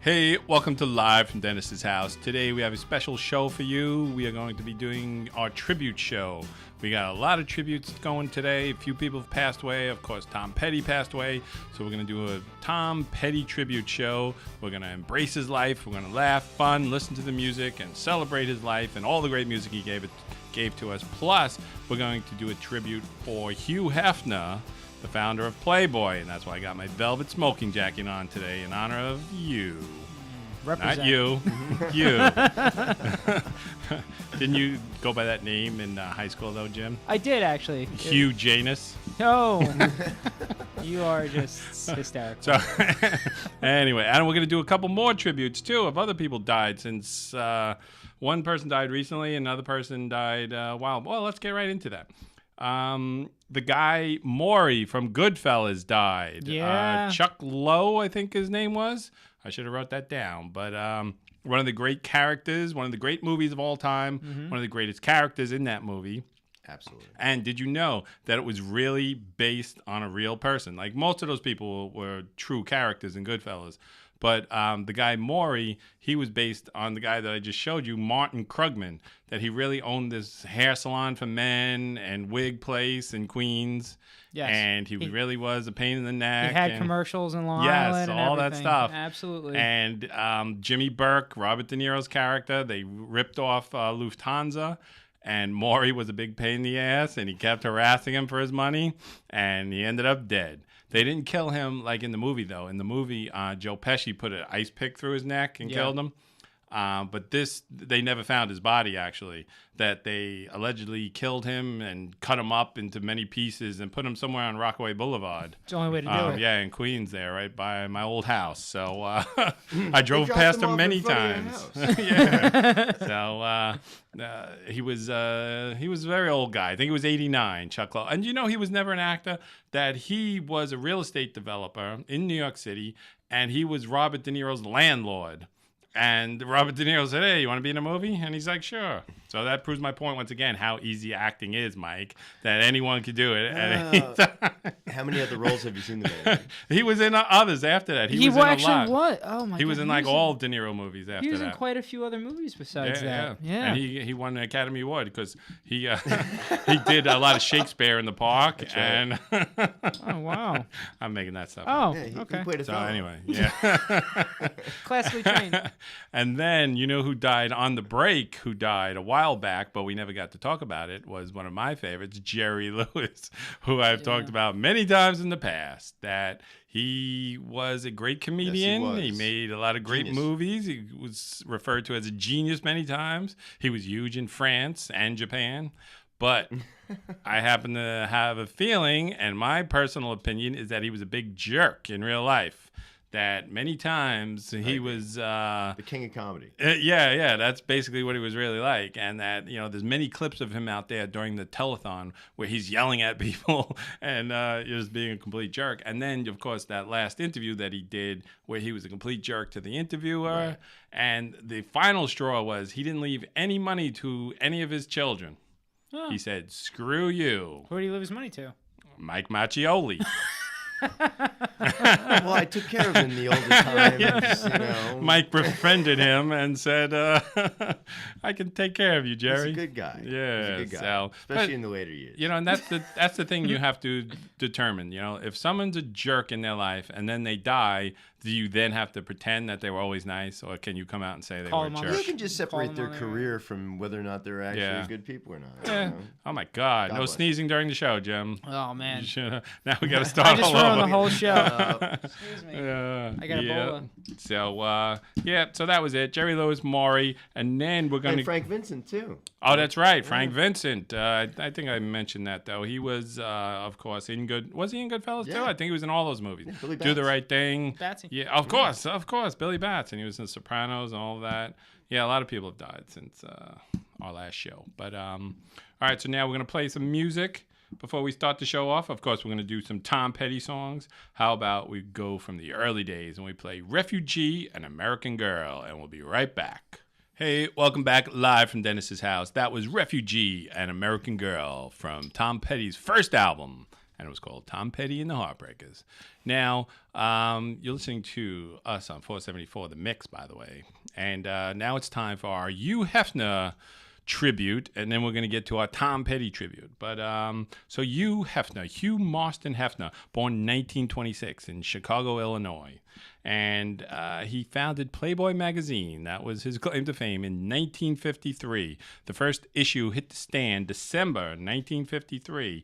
Hey, welcome to Live from Dennis's house. Today we have a special show for you. We are going to be doing our tribute show. We got a lot of tributes going today. A few people have passed away. Of course, Tom Petty passed away. So we're going to do a Tom Petty tribute show. We're going to embrace his life. We're going to laugh, fun, listen to the music, and celebrate his life and all the great music he gave to us. Plus, we're going to do a tribute for Hugh Hefner, the founder of Playboy, and that's why I got my velvet smoking jacket on today in honor of you. Represent. Not you. You. Didn't you go by that name in high school, though, Jim? I did, actually. Hugh Janus. No. You are just hysterical. So, anyway, and we're going to do a couple more tributes, too, of other people died since one person died recently, another person died a while. Well, let's get right into that. The guy Morrie from Goodfellas died. Yeah. Chuck Lowe, I think his name was. I should have wrote that down. But one of the great characters, one of the great movies of all time, one of the greatest characters in that movie. Absolutely. And did you know that it was really based on a real person? Like, most of those people were true characters in Goodfellas. But the guy Morrie, he was based on the guy that I just showed you, Martin Krugman, that he really owned this hair salon for men and wig place in Queens. Yes. And he really was a pain in the neck. He had commercials in Long Yes, Island and all everything. that stuff. Absolutely. And Jimmy Burke, Robert De Niro's character, they ripped off Lufthansa. And Morrie was a big pain in the ass, and he kept harassing him for his money, and he ended up dead. They didn't kill him like in the movie, though. In the movie, Joe Pesci put an ice pick through his neck and killed him. But they never found his body, actually, that they allegedly killed him and cut him up into many pieces and put him somewhere on Rockaway Boulevard. It's the only way to do it. Yeah, in Queens there, right by my old house. So I drove past him many times. Yeah. So he was a very old guy. I think he was 89, Chuck Lowe. And he was never an actor. That he was a real estate developer in New York City, and he was Robert De Niro's landlord. And Robert De Niro said, "Hey, you want to be in a movie?" And he's like, "Sure." So that proves my point once again, how easy acting is, Mike, that anyone could do it at any time. How many other roles have you seen the movie? He was in others after that. He was in a lot. What? Oh, my God. He was in like all De Niro movies after that. He was in quite a few other movies besides that. Yeah. And he won an Academy Award because he he did a lot of Shakespeare in the Park. That's right. And Oh, wow. I'm making that stuff. Oh, Yeah, he okay. played a So fellow. anyway, yeah. Classically trained. And then, who died on the break, who died a while back, but we never got to talk about it, was one of my favorites, Jerry Lewis, who I've talked about many times in the past, that he was a great comedian. Yes, he made a lot of great movies. He was referred to as a genius many times. He was huge in France and Japan. But I happen to have a feeling, and my personal opinion is that he was a big jerk in real life. That many times he was the king of comedy. Yeah, that's basically what he was really like. And that, there's many clips of him out there during the telethon where he's yelling at people and just being a complete jerk. And then, of course, that last interview that he did where he was a complete jerk to the interviewer. Right. And the final straw was he didn't leave any money to any of his children. Oh. He said, "Screw you." Where do you leave his money to? Mike Macchioli. Well, I took care of him in the older times, Mike befriended him and said, "I can take care of you, Jerry." He's a good guy. Yeah, he's a good guy. So, Especially in the later years. And that's the thing you have to determine. If someone's a jerk in their life and then they die, do you then have to pretend that they were always nice, or can you come out and say they were a jerk? You can just separate their career from whether or not they're actually good people or not. Yeah. Oh my God! No sneezing during the show, Jim. Oh man! Now we got to start. I just all ruined over. the whole show. Excuse me. I got Ebola. So so that was it. Jerry Lewis, Morrie, and then we're going to Frank Vincent too. Oh, that's right, Frank Vincent. I think I mentioned that though. He was, of course, in good. Was he in Goodfellas too? I think he was in all those movies. Yeah, Do the Right Thing. Batsy. Yeah, of course, Billy Bats, and he was in The Sopranos and all of that. Yeah, a lot of people have died since our last show. But all right, so now we're gonna play some music before we start the show off. Of course, we're gonna do some Tom Petty songs. How about we go from the early days and we play "Refugee" and "American Girl," and we'll be right back. Hey, welcome back live from Dennis's house. That was "Refugee" and "American Girl" from Tom Petty's first album. and it was called Tom Petty and the Heartbreakers. Now, you're listening to us on 474, The Mix, by the way. And now it's time for our Hugh Hefner tribute, and then we're going to get to our Tom Petty tribute. But so Hugh Hefner, Hugh Marston Hefner, born in 1926 in Chicago, Illinois. And he founded Playboy magazine. That was his claim to fame in 1953. The first issue hit the stand December 1953.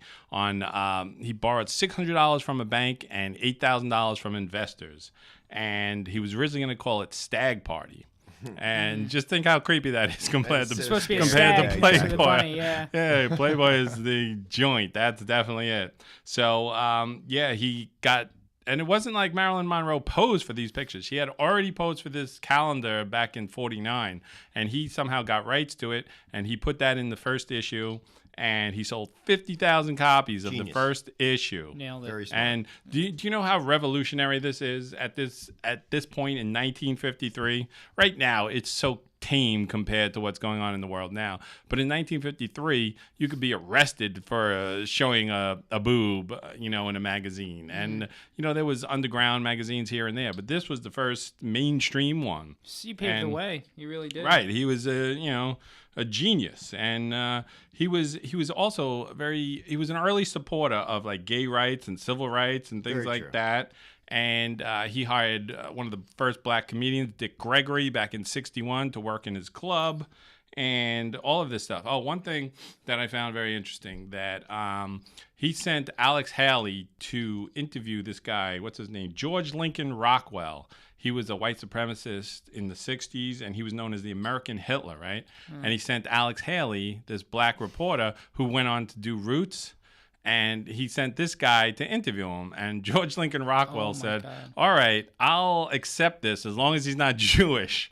He borrowed $600 from a bank and $8,000 from investors. And he was originally going to call it Stag Party. And just think how creepy that is compared to Playboy. Bunny, yeah, Playboy is the joint. That's definitely it. So, he got... And it wasn't like Marilyn Monroe posed for these pictures. She had already posed for this calendar back in 49, and he somehow got rights to it, and he put that in the first issue, and he sold 50,000 copies of the first issue. Nailed it. Very smart. And do you know how revolutionary this is at this point in 1953? Right now, it's so tame compared to what's going on in the world now. But in 1953, you could be arrested for showing a boob, in a magazine. And, there was underground magazines here and there. But this was the first mainstream one. He paved the way. He really did. Right. He was, a genius. And he was also he was an early supporter of, like, gay rights and civil rights and things like that. And he hired one of the first black comedians, Dick Gregory, back in 1961 to work in his club and all of this stuff. Oh, one thing that I found very interesting, that he sent Alex Haley to interview this guy, what's his name? George Lincoln Rockwell. He was a white supremacist in the 60s, and he was known as the American Hitler, right? And he sent Alex Haley, this black reporter, who went on to do Roots. And he sent this guy to interview him. And George Lincoln Rockwell said, all right, I'll accept this as long as he's not Jewish.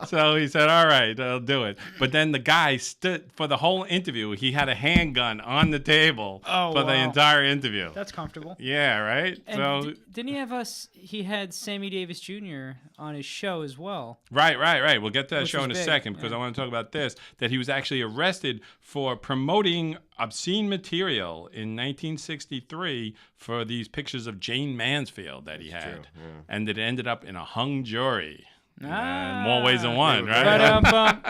So he said, all right, I'll do it. But then the guy stood for the whole interview. He had a handgun on the table for the entire interview. That's comfortable. Yeah, right? And didn't he have he had Sammy Davis Jr. on his show as well. Right. We'll get to that show in a second because I want to talk about this, that he was actually arrested for promoting obscene material in 1963 for these pictures of Jane Mansfield that he had. True, yeah. And it ended up in a hung jury. In more ways than one, right?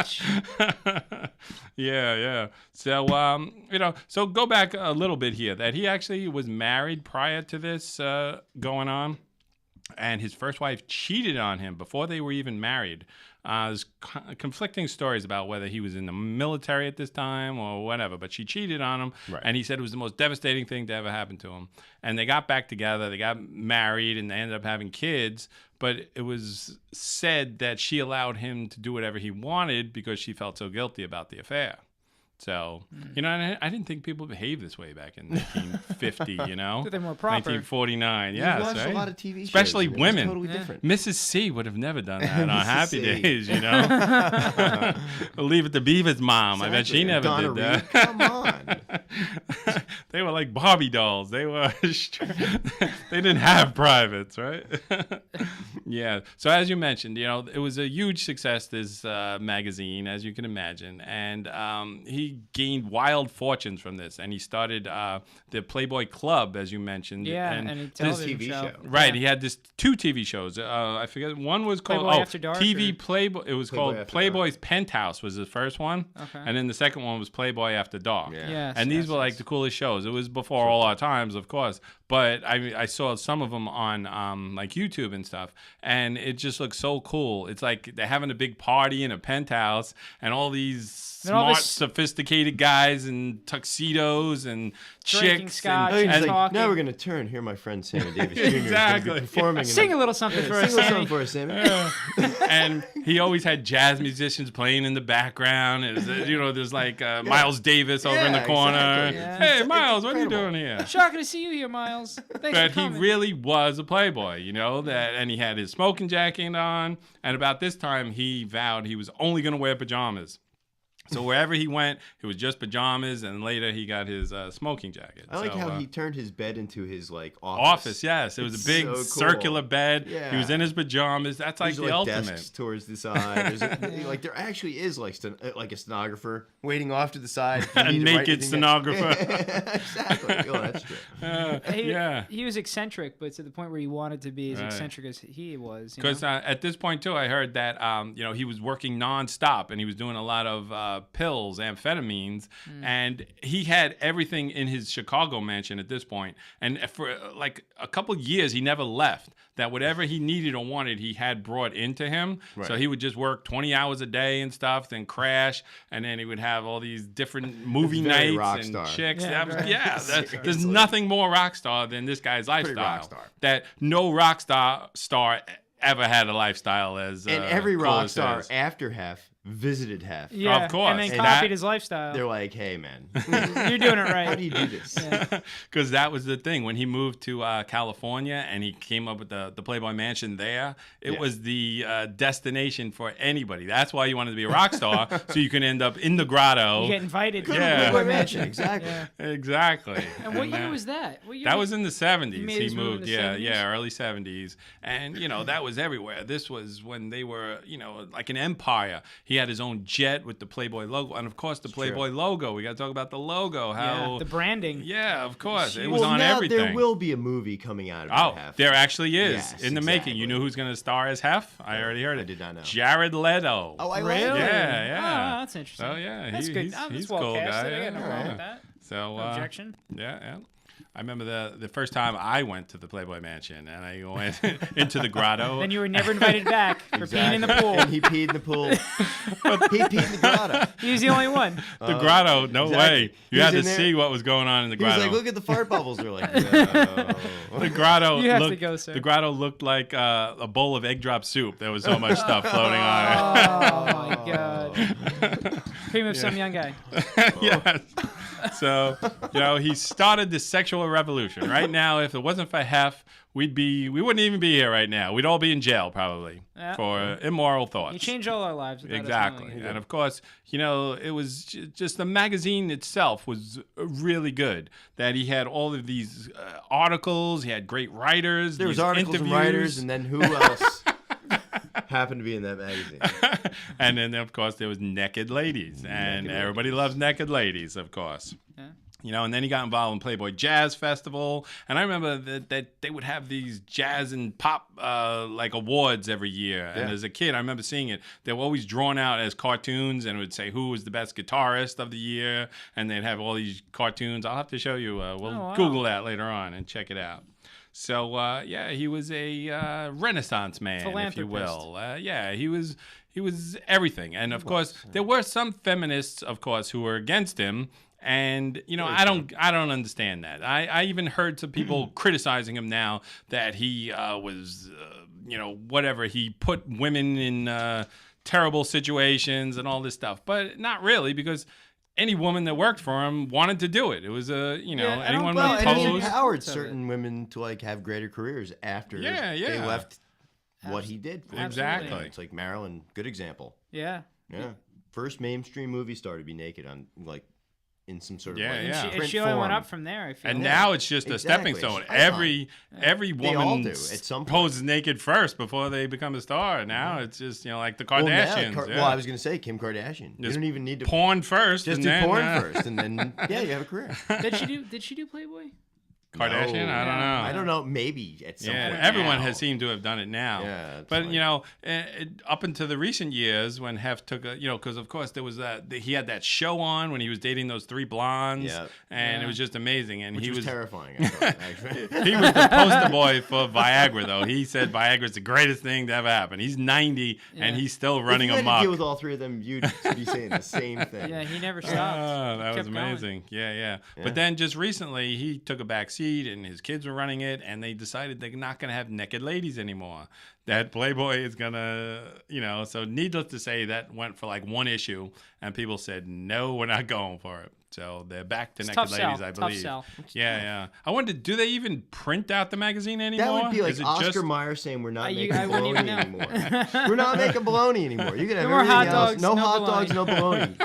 Yeah. So, so go back a little bit here, that he actually was married prior to this going on. And his first wife cheated on him before they were even married. There's conflicting stories about whether he was in the military at this time or whatever, but she cheated on him, and he said it was the most devastating thing to ever happen to him. And they got back together, they got married, and they ended up having kids, but it was said that she allowed him to do whatever he wanted because she felt so guilty about the affair. So, I didn't think people behaved this way back in 1950, They're more proper. 1949, yes, right? Watched a lot of TV shows. Especially women. Totally different. Mrs. C would have never done that on Happy Days, Leave it to Beaver's mom. Exactly. I bet she never did that. Come on. They were like Barbie dolls. They didn't have privates, right? Yeah. So as you mentioned, it was a huge success, this magazine, as you can imagine. And he gained wild fortunes from this, and he started the Playboy Club, as you mentioned. Yeah, and a television TV show. Right, he had two TV shows. I forget, one was called Playboy After Dark, TV Playboy. It was Playboy called Playboy's Penthouse was the first one, and then the second one was Playboy After Dark. Yeah. Yes, and these were like the coolest shows. It was before all our times, of course, but I saw some of them on like YouTube and stuff, and it just looks so cool. It's like they're having a big party in a penthouse, and all these smart, sophisticated guys in tuxedos and chicks. Scotch and like, now we're going to turn. Here, my friend Sammy Davis Jr. Exactly. is performing. Sing a little something for us, Sammy. Sing a song for us, Sammy. And he always had jazz musicians playing in the background. It was, there's like Miles Davis over in the corner. Exactly. Yeah. Hey, Miles, what are you doing here? Shocking to see you here, Miles. Thanks But for he coming. really was a playboy, and he had his smoking jacket on. And about this time, he vowed he was only going to wear pajamas. So wherever he went, it was just pajamas, and later he got his smoking jacket. I like how he turned his bed into his like office. Yes, it was a big circular bed. Yeah. He was in his pajamas. That's like the ultimate. Desks towards the side. Like there actually is like a stenographer waiting off to the side. A naked stenographer. Exactly. Oh, that's true. He was eccentric, but to the point where he wanted to be as eccentric as he was. Because at this point too, I heard that he was working nonstop and he was doing a lot of pills, amphetamines, and he had everything in his Chicago mansion at this point. And for like a couple years, he never left. That whatever he needed or wanted, he had brought into him. Right. So he would just work 20 hours a day and stuff, then crash, and then he would have all these different movie nights and chicks. There's nothing more rock star than this guy's lifestyle. Rock star. That no rock star ever had a lifestyle as and every rock star after Hef visited Hef. Yeah, of course. And then copied his lifestyle. They're like, hey, man. You're doing it right. How do you do this? Because that was the thing. When he moved to California and he came up with the Playboy Mansion there, it was the destination for anybody. That's why you wanted to be a rock star, so you can end up in the grotto. You get invited to the Playboy Mansion. Exactly. Exactly. And what year was that? That was in the 70s. He moved. In the 70s? Early 70s. And, that was everywhere. This was when they were, like an empire. He had his own jet with the Playboy logo. And, of course, the Playboy logo. We got to talk about the logo. How the branding. Yeah, of course. It was on now everything. There will be a movie coming out of Hef. There actually is. Yes, in the making. You know who's going to star as Hef? I already heard it. I did not know. Jared Leto. Oh, I really? Yeah. Oh, that's interesting. Oh, yeah. That's good. He's well cool casted. guy. I got no problem with that. So, no objection. Yeah. I remember the first time I went to the Playboy Mansion, and I went into the grotto. Then you were never invited back for peeing in the pool. And he peed in the pool. He peed in the grotto. He was the only one. The grotto, no way. You had to see what was going on in the grotto. He was like, look at the fart bubbles. They're like, no. The grotto. You have to go, sir. The grotto looked like a bowl of egg drop soup. There was so much stuff floating on it. Oh my god. Cream of some young guy. Yes. So, he started this sexual revolution. Right now, if it wasn't for Hef, we wouldn't even be here right now. We'd all be in jail probably for immoral thoughts. He changed all our lives. Exactly. And of course, it was just the magazine itself was really good. That he had all of these articles. He had great writers. There was articles and writers, and then who else happened to be in that magazine? And then, of course, there was naked ladies. And everybody loves naked ladies, of course. Yeah. And then he got involved in Playboy Jazz Festival. And I remember that they would have these jazz and pop like awards every year. And as a kid, I remember seeing it. They were always drawn out as cartoons, and it would say who was the best guitarist of the year. And they'd have all these cartoons. I'll have to show you. We'll Google that later on and check it out. So, he was a Renaissance man, if you will. He was everything. And, of course, there were some feminists, of course, who were against him. And, I don't understand that. I even heard some people criticizing him now that he was, whatever. He put women in terrible situations and all this stuff. But not really, because any woman that worked for him wanted to do it. It was anyone would and pose. he empowered certain women to have greater careers after they left what he did for them. Exactly. It's like Marilyn, good example. Yeah. First mainstream movie star to be naked on in some sort of And she only went up from there. I feel. And now it's just a stepping stone. Every woman at some point poses naked first before they become a star. Now it's just like the Kardashians. Well, I was going to say Kim Kardashian. You don't even need to porn first. Just do porn first, and then you have a career. Did she do Playboy? Kardashian? No. I don't know. I don't know. Maybe at some point. Everyone has seemed to have done it now. Yeah, but up until the recent years when Hef took because of course there was he had that show on when he was dating those three blondes, and it was just amazing. And Which he was terrifying. I thought, actually. He was the poster boy for Viagra, though. He said Viagra's the greatest thing to ever happen. He's 90 and he's still running amok. If you had to deal with all three of them, you'd be saying the same thing. Yeah, he never stopped. Oh, that was amazing. Yeah. But then just recently, he took a back seat, and his kids were running it, and they decided they're not going to have naked ladies anymore. That Playboy is going to, so needless to say, that went for one issue, and people said, no, we're not going for it. So they're back to naked ladies, I believe. Tough sell. Yeah. I wondered, do they even print out the magazine anymore? That would be like Oscar Mayer saying we're not making bologna anymore. We're not making bologna anymore. You can have no more hot dogs, else. No hot dogs, no bologna.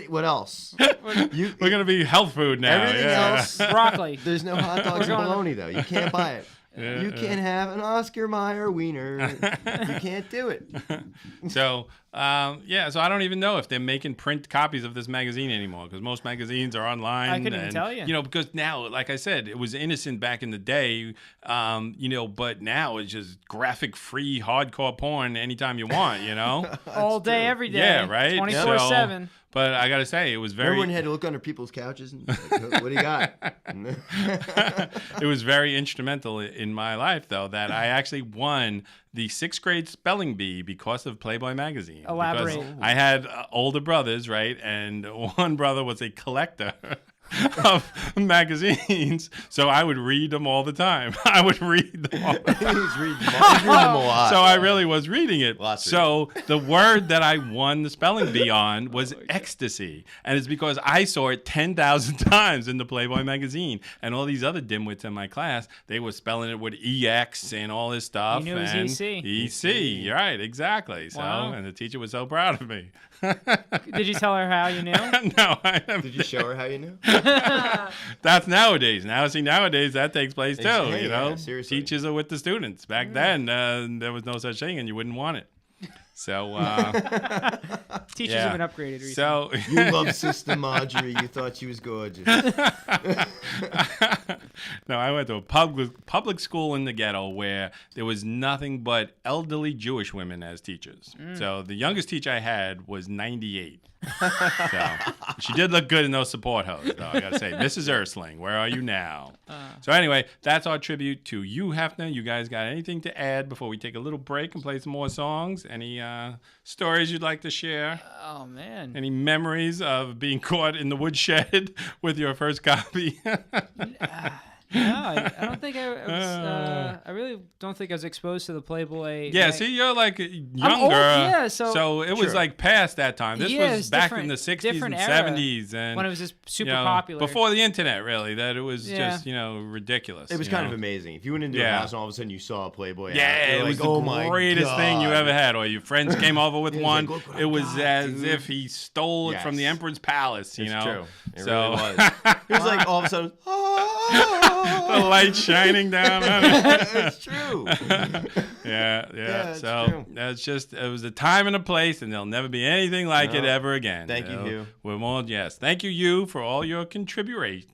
What else? We're gonna be health food now. Everything else, broccoli. There's no hot dogs and bologna though. You can't buy it. You can't have an Oscar Mayer wiener. You can't do it. So, so I don't even know if they're making print copies of this magazine anymore because most magazines are online. I couldn't even tell you. You know, because now, like I said, it was innocent back in the day, you know, but now it's just graphic-free hardcore porn anytime you want, you know? All day, every day. Yeah, right? 24/7. But I got to say, it was very... Remember when you had to look under people's couches? And like, what do you got? It was very instrumental in my life, though, that I actually won the 6th grade spelling bee because of Playboy magazine. Elaborate. Because I had older brothers, right? And one brother was a collector of magazines, so I would read them all the time. I would read them all the time. He was reading them a lot. So I really was reading it. Lots so the word that I won the spelling bee on was ecstasy. And it's because I saw it 10,000 times in the Playboy magazine. And all these other dimwits in my class, they were spelling it with EX and all this stuff. You knew it was EC. EC, right, exactly. So, Wow. and the teacher was so proud of me. Did you tell her how you knew? No, I haven't. Did you show her how you knew? That's nowadays. Nowadays that takes place too. Exactly, You know, yeah, seriously. teachers are with the students. Back then, there was no such thing, and you wouldn't want it. So Teachers yeah. have been upgraded recently. So You loved Sister Marjorie. You thought she was gorgeous. no, I went to a public school in the ghetto where there was nothing but elderly Jewish women as teachers. So the youngest teacher I had was 98. So she did look good in those support hose, though. I gotta say, Mrs. Ersling, where are you now? So anyway, that's our tribute to Hugh Hefner. You guys got anything to add before we take a little break and play some more songs? Any stories you'd like to share? Oh, man. Any memories of being caught in the woodshed with your first copy? No, I don't think I was. I really don't think I was exposed to the Playboy. Yeah, see, you're like younger. I'm old, yeah, so it was like past that time. This Yeah, was it's back in the 60s and different era, 70s. And, when it was just super you know, popular. Before the internet, really, that it was Yeah. just, ridiculous. It was you kind know? of amazing. If you went into a Yeah. house and all of a sudden you saw a Playboy Yeah, ad, it you're was like, oh the my greatest thing you God. ever had. Or your friends came over with He was one. like, "Look what I it was got, as dude." if he stole it from the Yes. Emperor's palace, you It's know? true. It So- really was. It was like all of a sudden, The light shining down on it. it's true. Yeah. it's So true. that's just, it was a time and a place, and there'll never be anything like it No. ever again. Thank you, Hugh. We're more, yes. Thank you, Hugh, for all your contributions.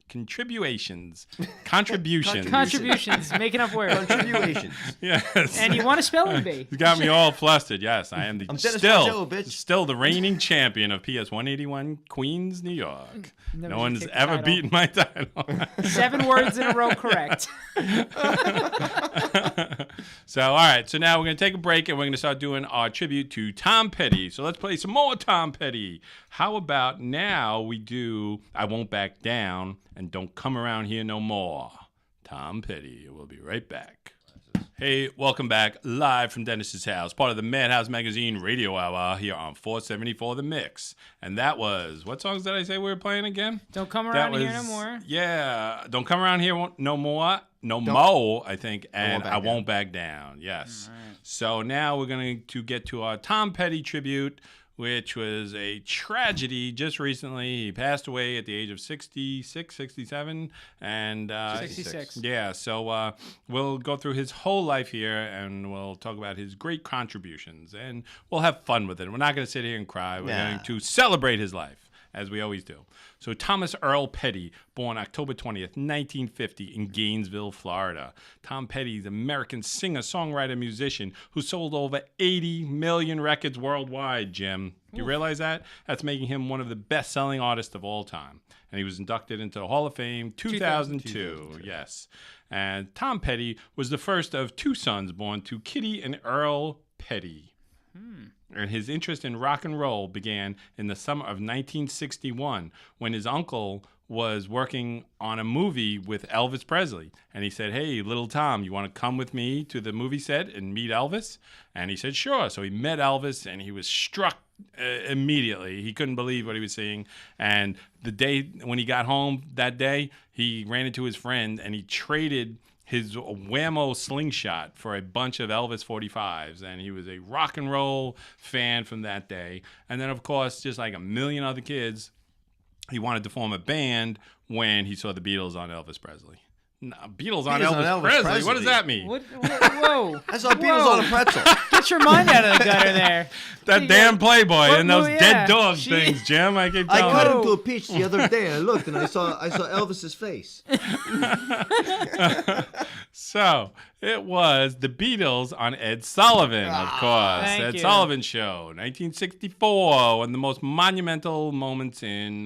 Contributions, making up words. Contributions. Yes. And you want a spelling bee. You got me all flustered. Yes, I am I'm Dennis Marcello, bitch. still the reigning champion of PS 181 Queens, New York. Never No one's take the ever title. beaten my title. 7 words in a row correct. So, all right. So now we're going to take a break and we're going to start doing our tribute to Tom Petty. So let's play some more Tom Petty. How about now we do I Won't Back Down and Don't Come Around Here No More. Tom Petty. We'll be right back. Hey, welcome back live from Dennis's house, part of the Madhouse Magazine Radio Hour here on 474 The Mix. And that was, what songs did I say we were playing again? Don't come That around here no was- more. Yeah, Don't Come Around Here No More. No Mo, I think, and Back I Down. Won't Back Down. Yes. So now we're going to get to our Tom Petty tribute, which was a tragedy just recently. He passed away at the age of 66, 67. And 66. Yeah, so we'll go through his whole life here, and we'll talk about his great contributions. And we'll have fun with it. We're not going to sit here and cry. We're Nah. going to celebrate his life, as we always do. So Thomas Earl Petty, born October 20th, 1950 in Gainesville, Florida. Tom Petty is an American singer, songwriter, musician who sold over 80 million records worldwide, Jim. Do you realize that? That's making him one of the best-selling artists of all time. And he was inducted into the Hall of Fame 2002. Yes. And Tom Petty was the first of 2 sons born to Kitty and Earl Petty. And his interest in rock and roll began in the summer of 1961 when his uncle was working on a movie with Elvis Presley. And he said, hey, little Tom, you want to come with me to the movie set and meet Elvis? And he said, sure. So he met Elvis, and he was struck immediately. He couldn't believe what he was seeing. And the day when he got home that day, he ran into his friend, and he traded his Whammo slingshot for a bunch of Elvis 45s, and he was a rock and roll fan from that day. And then, of course, just like a million other kids, he wanted to form a band when he saw the Beatles on Elvis Presley. No, Beatles on Elvis Presley. What does that mean? Whoa. I saw Beatles on a pretzel. Get your mind out of the gutter there. That damn Playboy and those movie? dead Yeah. dog things, Jim. I keep I telling cut you. into a peach the other day, and I looked, and I saw Elvis's face. So it was the Beatles on Ed Sullivan, of course. Thank Ed you. Sullivan Show, 1964, one of the most monumental moments in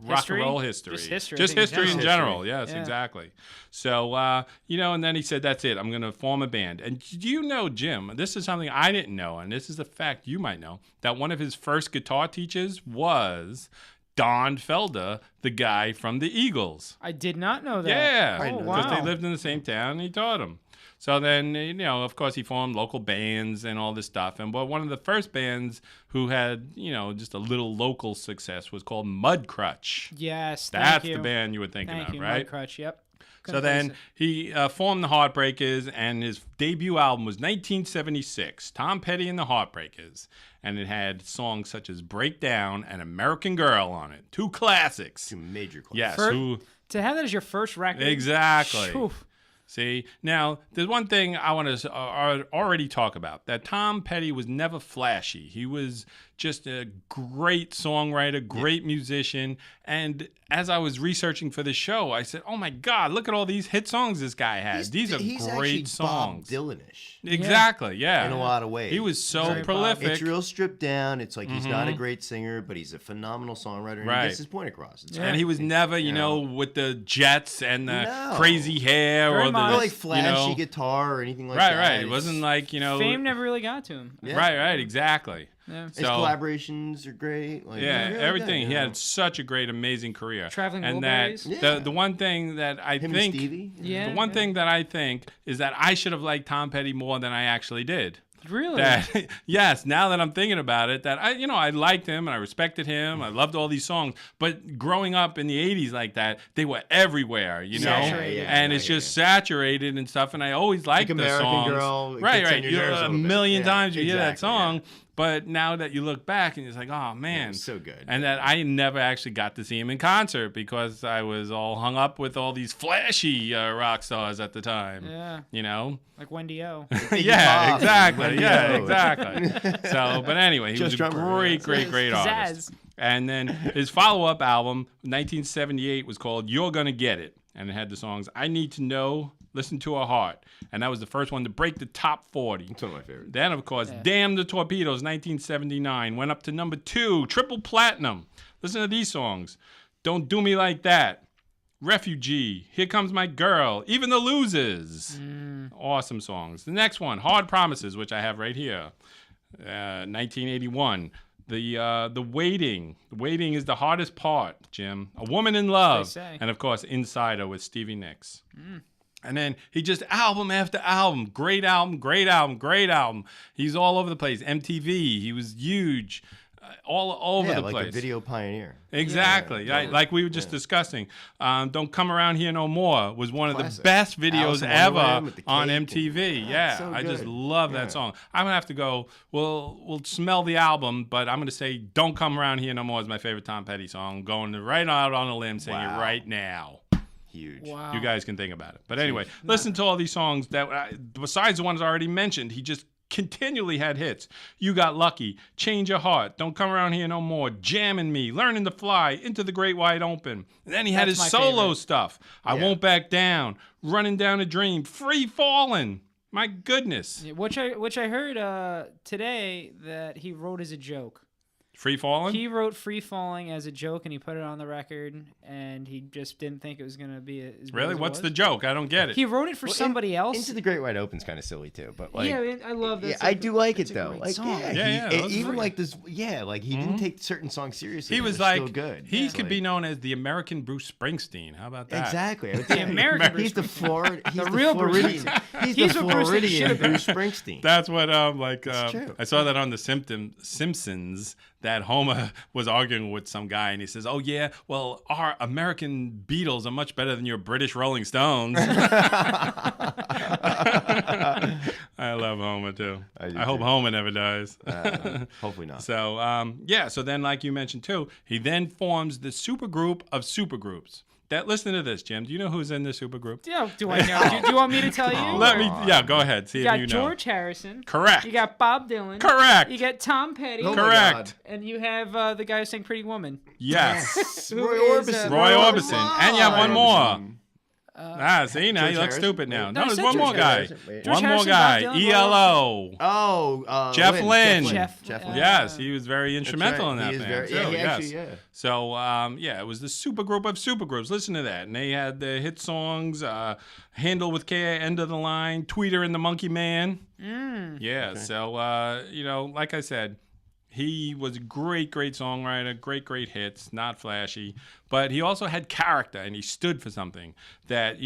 rock and roll history. Just history. Just I think history in history. general. Yes, Yeah. exactly. So, and then he said, that's it. I'm going to form a band. And do you know, Jim, this is something I didn't know, and this is a fact you might know, that one of his first guitar teachers was Don Felder, the guy from the Eagles. I did not know that. Yeah, I Oh, know because wow. they lived in the same town and he taught them. So then, of course, he formed local bands and all this stuff. And but one of the first bands who had, just a little local success was called Mudcrutch. Yes, That's thank you. the band you were thinking Thank of, you, right? Mudcrutch, yep. So Couldn't then place he formed the Heartbreakers, and his debut album was 1976, Tom Petty and the Heartbreakers. And it had songs such as Breakdown and American Girl on it. Two classics. Two major classics. Yes. Fir- to have that as your first record. Exactly. Phew. See, now there's one thing I want to already talk about, that Tom Petty was never flashy. He was just a great songwriter, great musician. And as I was researching for the show, I said, oh my God, look at all these hit songs this guy has. These are he's great actually songs. Bob Dylan-ish Exactly, yeah. in a lot of ways. He was so Very prolific. It's real stripped down. It's like he's not a great singer, but he's a phenomenal songwriter, and Right. he gets his point across. It's And he was never, with the jets and the No. crazy hair Very or the, modest. not like flashy you know, guitar or anything like right, that. right. It It's- wasn't like, Fame never really got to him. Yeah. Right, exactly. Yeah. His So, collaborations are great. Like, yeah, they're really everything. good, He you know? had such a great, amazing career. Traveling and Wilburys. that Yeah. the one thing that I Him think, and Stevie. Yeah. the one thing that I think is that I should have liked Tom Petty more than I actually did. Really? That yes, now that I'm thinking about it, that I liked him and I respected him. I loved all these songs. But growing up in the '80s like that, they were everywhere, Saturated. and it's just saturated and stuff. And I always liked the American songs. Girl, it right, gets on right. your You nerves a a little bit. million Yeah, times you hear that exactly, song. yeah. But now that you look back and it's like, oh man, was so good. And that I never actually got to see him in concert because I was all hung up with all these flashy rock stars at the time. Yeah. You know. Like Wendy O. Yeah, Bob, exactly. Wendy Yeah, O. exactly. So, but anyway, he Just was a drummer, great, yeah. great artist. Pizzazz. And then his follow-up album, 1978, was called "You're Gonna Get It," and it had the songs "I Need to Know," "Listen to Her Heart," and that was the first one to break the top 40. It's one of my favorites. Then, of course, "Damn the Torpedoes," 1979, went up to number 2, triple platinum. Listen to these songs: "Don't Do Me Like That," "Refugee," "Here Comes My Girl," "Even the Losers." Awesome songs. The next one, "Hard Promises," which I have right here, 1981. The Waiting. The Waiting is the hardest part, Jim. "A Woman in Love," say. and of course, "Insider" with Stevie Nicks. And then he just album after album, great album, great album, great album. He's all over the place. MTV, he was huge, all over the like place. a video pioneer. Exactly. Yeah. Like we were just discussing. "Don't Come Around Here No More" was one of the Classic. best videos Alice in ever Wonderland with the on cake MTV. and- Yeah, so I just good. love that Yeah. song. I'm gonna have to go. We'll smell the album, but I'm gonna say "Don't Come Around Here No More" is my favorite Tom Petty song. I'm going right out on a limb, saying it Wow. right now. Huge. Wow. You guys can think about it. But anyway, listen to all these songs that, besides the ones I already mentioned, he just continually had hits. "You Got Lucky," "Change Your Heart," "Don't Come Around Here No More," "Jammin' Me," "Learning to Fly," "Into the Great Wide Open." And then he had That's his my solo favorite. stuff. "I Yeah. Won't Back Down," "Running Down a Dream," "Free Fallin'." My goodness. Yeah, which I heard today that he wrote as a joke. Free Fallin'? He wrote "Free Falling" as a joke, and he put it on the record, and he just didn't think it was gonna be as big Really? as it What's was. the joke? I don't get it. He wrote it for Well, somebody else. Into the Great Wide Open's kind of silly too, but like, yeah, I, mean, I love that. yeah, I do like it though. Great Like, song. yeah, Yeah, he, those even are- like this, yeah, like he didn't take certain songs seriously. He and was they're like, still good. he It's could like- be known as the American Bruce Springsteen. How about that? Exactly. I would say American He's the Bruce Florida. He's the real Bruce Floridian. He's He's the what Bruce Floridian should have been. Bruce Springsteen. That's what true. I saw that on the Simpsons that Homer was arguing with some guy, and he says, "Oh yeah, well, our American Beatles are much better than your British Rolling Stones." I love Homer too. I hope Homer never dies. Hopefully not. So so then, like you mentioned too, he then forms the supergroup of supergroups. Listen to this, Jim. Do you know who's in the supergroup? Yeah, do I know? Do you want me to tell you? Go ahead. See you if got you know. George Harrison. Correct. You got Bob Dylan. Correct. You got Tom Petty. Oh Correct. And you have the guy who sang Pretty Woman. Yes. Roy Orbison. Roy Orbison. And you have one more. See, now George you look Harrison? stupid now. No, I there's said one George more guy. Harrison. Wait. George One more Harrison, guy. Bob Dylan, ELO. Oh, Jeff Lynne. Jeff Lynne. Yes, he was very instrumental in that He is band very, too. yeah, he Yes. actually, yeah. So it was the supergroup of supergroups. Listen to that, and they had the hit songs, "Handle with Care," "End of the Line," "Tweeter and the Monkey Man." Yeah. Okay. So like I said, he was a great songwriter, great hits, not flashy, but he also had character, and he stood for something that,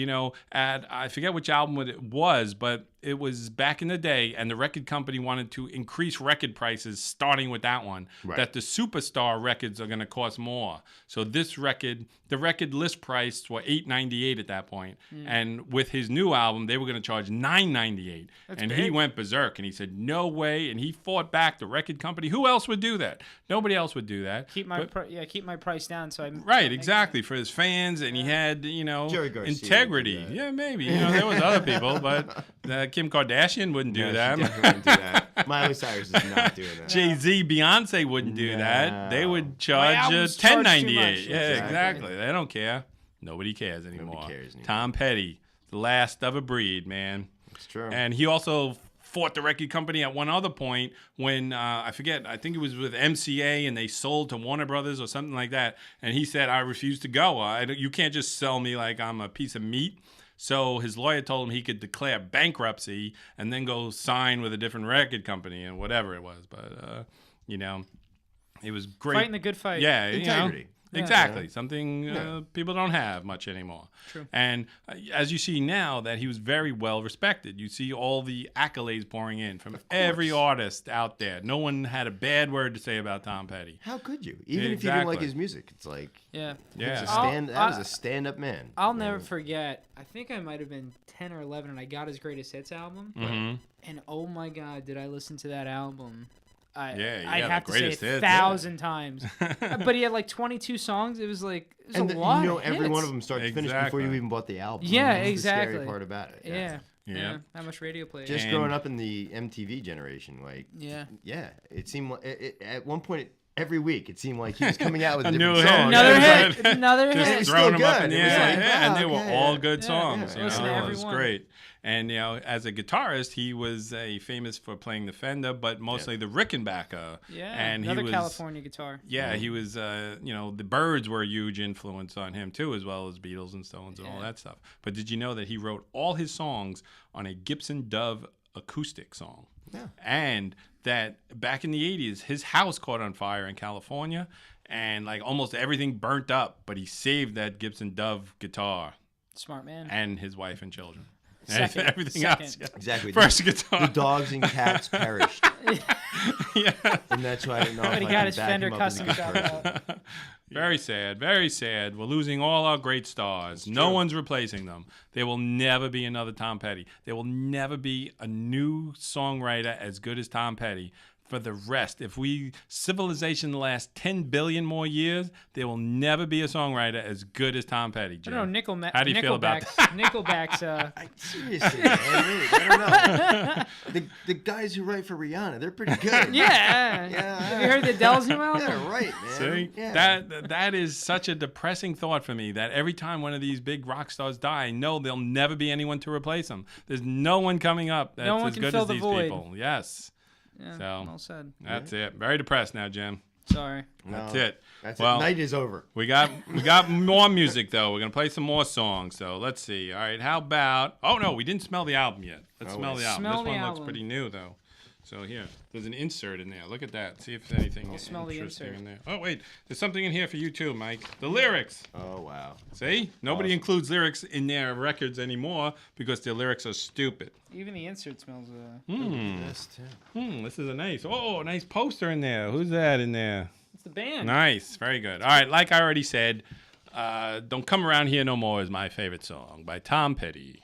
I forget which album it was, but it was back in the day, and the record company wanted to increase record prices starting with that one, that the superstar records are going to cost more. So this record, the record list price were $8.98 at that point, and with his new album, they were going to charge $9.98, and big. he went berserk, and he said, no way, and he fought back the record company. Who else would do that? Nobody else would do that. Keep my price down. So Right, exactly, for his fans, and he had, Jerry Garcia integrity. Yeah, maybe. There was other people, but Kim Kardashian wouldn't do that. She definitely wouldn't do that. Miley Cyrus is not doing that. Jay-Z, Beyonce wouldn't do that. They would charge albums charge too $10.98. much. Yeah, exactly. They don't care. Nobody cares anymore. Nobody cares anymore. Tom Petty, the last of a breed, man. It's true. And he also fought the record company at one other point when, I forget, I think it was with MCA, and they sold to Warner Brothers or something like that. And he said, I refuse to go. You can't just sell me like I'm a piece of meat. So his lawyer told him he could declare bankruptcy and then go sign with a different record company and whatever it was. But, it was great. Fighting the good fight. Yeah. Integrity. Exactly. Yeah. Something people don't have much anymore. True. And as you see now that he was very well respected, you see all the accolades pouring in from every artist out there. No one had a bad word to say about Tom Petty. How could you? Even if you didn't like his music, it's like Yeah. that was a stand-up man. I'll never forget. I think I might have been 10 or 11, and I got his greatest hits album. And oh my God, did I listen to that album? I'd have to say it 1,000 times. But he had like 22 songs. It was like a lot. Every one of them started to finish before you even bought the album. Yeah, That's exactly. the scary part about it. Yeah. How much radio play? Just growing up in the MTV generation, it seemed like at one point every week it seemed like he was coming out with a different song. Another hit. Just throwing them up in the It was air. like, And they were all good songs. Listen to It was everyone. great. And, as a guitarist, he was famous for playing the Fender, but mostly the Rickenbacker. Yeah, and another California guitar. Yeah, he was, the Byrds were a huge influence on him, too, as well as Beatles and Stones and all that stuff. But did you know that he wrote all his songs on a Gibson Dove acoustic song? Yeah. And that back in the 80s, his house caught on fire in California, and like almost everything burnt up, but he saved that Gibson Dove guitar. Smart man. And his wife and children. Everything else. Yeah. Exactly. First guitar. The dogs and cats perished. And that's why I don't know But if he I got can his back Fender him up custom as a shop guitarist. out. Very sad, very sad. We're losing all our great stars. No one's replacing them. There will never be another Tom Petty. There will never be a new songwriter as good as Tom Petty. For the rest, if civilization lasts 10 billion more years, there will never be a songwriter as good as Tom Petty. Jim. I don't know, How do you feel about that? Nickelback's Seriously, man, really, I don't know. The guys who write for Rihanna, they're pretty good. Yeah. Have you heard the Adele's new album? Yeah, right, man. See, that is such a depressing thought for me. That every time one of these big rock stars die, I know there'll never be anyone to replace them. There's no one coming up that's as good as these people. Yes. Yeah, so well said. That's it. Very depressed now, Jim. Sorry. That's it. That's well, it. Night is over. We got more music though. We're gonna play some more songs. So let's see. All right. How about? Oh no, we didn't smell the album yet. Let's smell the album. This one looks pretty new though. So here, there's an insert in there. Look at that. See if there's anything interesting in there. Oh, wait. There's something in here for you, too, Mike. The lyrics. Oh, wow. See? Nobody includes lyrics in their records anymore because their lyrics are stupid. Even the insert smells... This, too. This is a nice poster in there. Who's that in there? It's the band. Nice. Very good. All right. Like I already said, Don't Come Around Here No More is my favorite song by Tom Petty.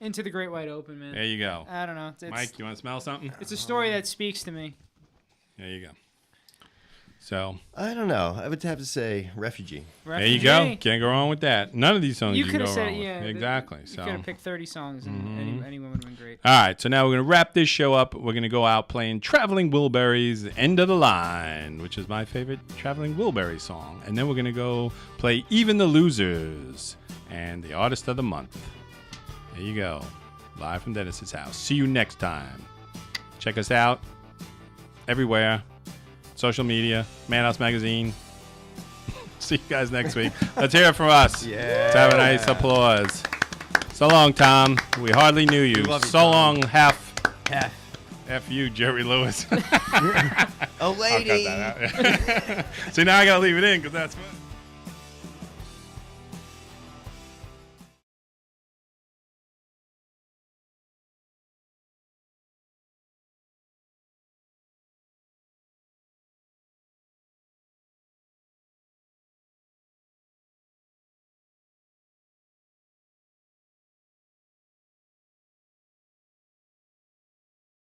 Into the Great Wide Open, man. There you go. I don't know. Mike, you want to smell something? It's a story that speaks to me. There you go. So I don't know. I would have to say Refugee. There you go. Can't go wrong with that. None of these songs you can go wrong with. Yeah, exactly. You could have picked 30 songs and anyone would have been great. All right, so now we're going to wrap this show up. We're going to go out playing Traveling Wilburys, End of the Line, which is my favorite Traveling Wilbury song. And then we're going to go play Even the Losers and the Artist of the Month. There you go. Live from Dennis's house. See you next time. Check us out everywhere. Social media, Madhouse Magazine. See you guys next week. Let's hear it from us. Yeah. Let's have a nice applause. So long, Tom. We hardly knew you. So Tom. Long, half. F you, Jerry Lewis. A lady. I'll cut that out. See, now I got to leave it in because that's fun.